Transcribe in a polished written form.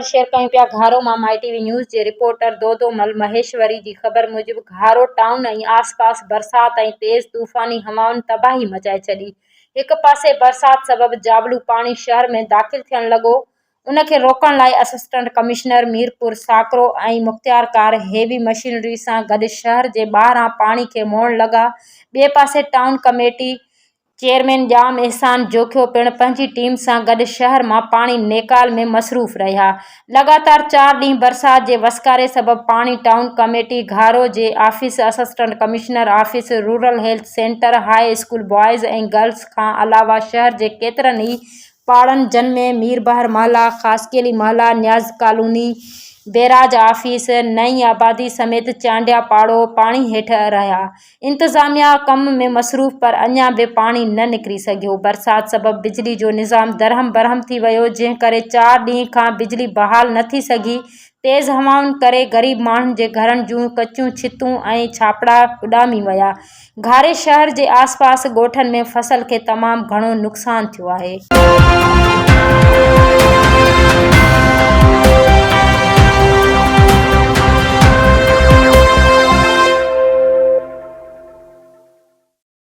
ख़बर शेयर कयूं पिया घारो मां माई टीवी न्यूज़ जे रिपोर्टर दोदोमल महेश्वरी जी ख़बर मूजिबि घारो टाउन ऐं आसपास बरसात ऐं तेज़ तूफ़ानी हवाउनि तबाही मचाए छॾी। हिक पासे बरसात सबबि जाबलू पाणी शहर में दाख़िल थियण लॻो। उन खे रोकण लाइ असिस्टेंट कमिश्नर मीरपुर साकरो ऐं मुख़्तियारकार हेवी मशीनरी सां गॾु शहर जे ॿाहिरां पाणी खे मोड़ण लॻा। ॿिए पासे टाउन कमेटी चेयरमैन जाम एहसान जोखियो पिणु पंहिंजी टीम सां गॾु शहर मां पाणी नेकाल में मसरूफ़ रहिया। लगातार 4 ॾींहं बरसात जे वसकारे सबबि पाणी टाउन कमेटी घारो जे office, assistant commissioner office, rural health centre, high school boys ऐं गर्ल्स खां अलावा शहर जे केतिरनि ई पाड़नि जिन में मीरबहार महला, ख़ासकेली महला, न्याज़ कॉलोनी, बैराज ऑफिस, नई आबादी समेत चांडिया पाड़ो पाणी हेठि रहिया। इंतज़ामिया कम में मसरूफ़ पर अञा बि पाणी न निकिरी सघियो। बरसात सबबि बिजली जो निज़ाम दरहम बरहम थी वियो, जंहिं करे 4 ॾींहं खां बिजली बहाल न थी सघी। तेज़ हवाउनि करे ग़रीब माण्हुनि जे घरनि जूं कचियूं छितूं ऐं छापड़ा उॾामी विया। घारे शहर जे आसपास ॻोठनि में फसल खे तमामु घणो नुक़सानु थियो आहे।